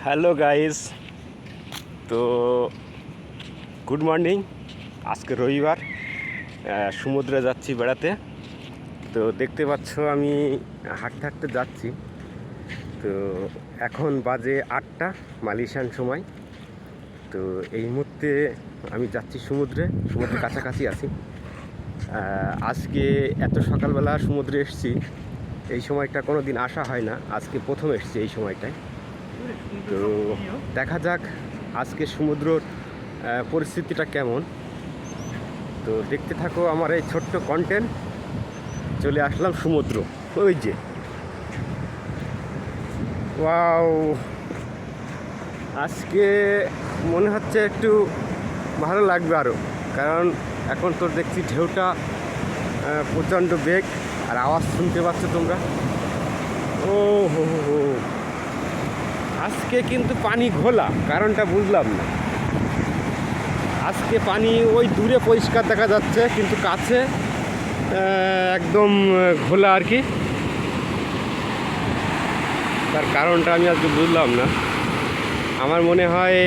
Hello guys, তো good morning. আজকে রবিবার, সমুদ্রে যাচ্ছি বেড়াতে। তো দেখতে পাচ্ছ আমি হাঁটতে হাঁটতে যাচ্ছি। তো এখন বাজে 8টা মালয়েশিয়ান সময়। তো এই মুহূর্তে আমি যাচ্ছি সমুদ্রের কাছাকাছি আছি। আজকে এত সকালবেলা সমুদ্রে এসেছি, এই সময়টা কোনো দিন আসা হয় না, আজকে প্রথম এসেছি এই সময়টায়। তো দেখা যাক আজকে সমুদ্রর পরিস্থিতিটা কেমন। তো দেখতে থাকো আমার এই ছোট্ট কন্টেন্ট। চলে আসলাম সমুদ্র, ওই যে ওয়াও। আজকে মনে হচ্ছে একটু ভালো লাগবে আরও, কারণ এখন তো দেখছি ঢেউটা প্রচণ্ড বেগ, আর আওয়াজ শুনতে পাচ্ছ তোমরা। ও হো হো হো, আজকে কিন্তু পানি ঘোলা, কারণটা বুঝলাম না। আজকে পানি ওই দূরে পরিষ্কার দেখা যাচ্ছে, কিন্তু কাছে একদম ঘোলা আর কি। তার কারণটা আমি আজকে বুঝলাম না। আমার মনে হয়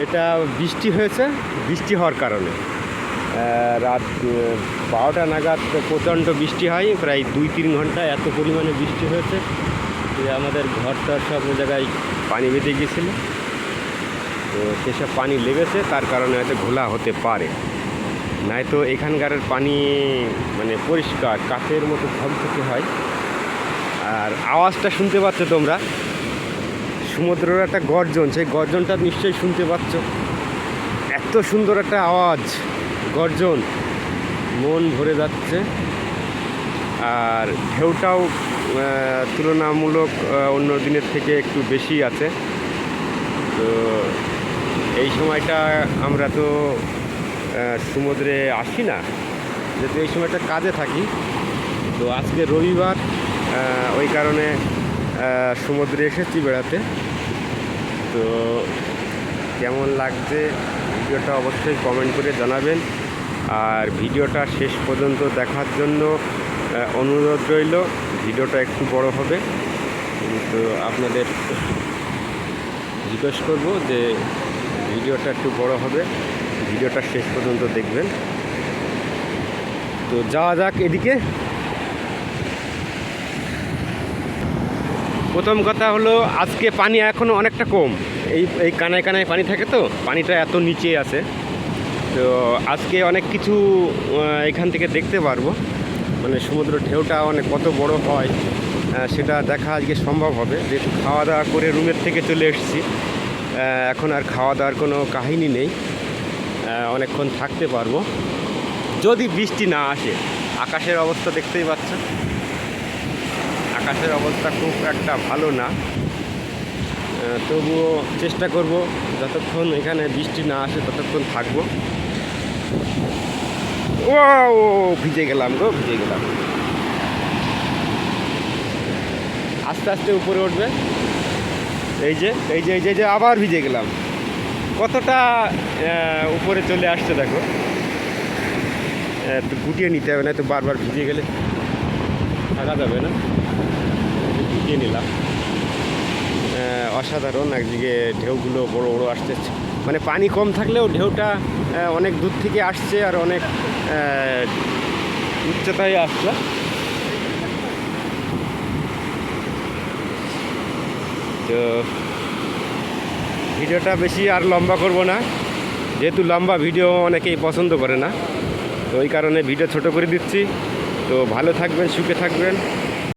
এটা বৃষ্টি হয়েছে, বৃষ্টি হওয়ার কারণে রাত 12টা নাগাদ প্রচণ্ড বৃষ্টি হয়, প্রায় 2-3 ঘন্টা এত পরিমাণে বৃষ্টি হয়েছে যে আমাদের ঘরটার সব জায়গায় পানি বেঁধে গিয়েছিল। তো সেসব পানি লেগেছে, তার কারণে হয়তো ঘোলা হতে পারে। নয়তো এখানকার পানি মানে পরিষ্কার কাচের মতো ঝকঝকে হয়। আর আওয়াজটা শুনতে পাচ্ছ তোমরা, সমুদ্রের একটা গর্জন, সেই গর্জনটা নিশ্চয়ই শুনতে পাচ্ছ। এত সুন্দর একটা আওয়াজ, গর্জন, মন ভরে যাচ্ছে। আর ঢেউটাও তুলনামূলক অন্য দিনের থেকে একটু বেশি আছে। তো এই সময়টা আমরা তো সমুদ্রে আসি না, যেহেতু এই সময়টা কাজে থাকি। তো আজকে রবিবার, ওই কারণে সমুদ্রে এসেছি বেড়াতে। তো কেমন লাগছে ভিডিওটা অবশ্যই কমেন্ট করে জানাবেন। আর ভিডিওটা শেষ পর্যন্ত দেখার জন্য অনুরোধ রইল। ভিডিওটা একটু বড় হবে, তো আপনাদের জিজ্ঞেস করব যে ভিডিওটা একটু বড় হবে, ভিডিওটা শেষ পর্যন্ত দেখবেন। তো যাওয়া যাক এদিকে। প্রথম কথা হলো আজকে পানি এখনও অনেকটা কম, এই কানায় কানায় পানি থাকে, তো পানিটা এত নিচে আছে। তো আজকে অনেক কিছু এখান থেকে দেখতে পারবো, মানে সমুদ্র ঢেউটা অনেক কত বড় হয় সেটা দেখা আজকে সম্ভব হবে। যেহেতু খাওয়া দাওয়া করে রুমের থেকে চলে এসেছি, এখন আর খাওয়া দাওয়ার কোনো কাহিনী নেই, অনেকক্ষণ থাকতে পারবো যদি বৃষ্টি না আসে। আকাশের অবস্থা দেখতেই পাচ্ছ, আকাশের অবস্থা খুব একটা ভালো না। তবুও চেষ্টা করব যতক্ষণ এখানে বৃষ্টি না আসে ততক্ষণ থাকবো। ও ভিজে গেলাম গো, ভিজে গেলাম। আস্তে আস্তে উপরে উঠবে। এই যে এই যে এই যে যে আবার ভিজে গেলাম। কতটা উপরে চলে আসছে দেখো। একটু গুটিয়ে নিতে হবে, না তো বারবার ভিজে গেলে থাকা যাবে না। গুটিয়ে নিলাম। অসাধারণ, একদিকে ঢেউগুলো বড় বড় আসছে, মানে পানি কম থাকলেও ঢেউটা অনেক দূর থেকে আসছে, আর অনেক উচ্চতায় আসছে। তো ভিডিওটা বেশি আর লম্বা করব না, যেহেতু লম্বা ভিডিও অনেকেই পছন্দ করে না, তো ওই কারণে ভিডিও ছোট করে দিচ্ছি। তো ভালো থাকবেন, সুখে থাকবেন।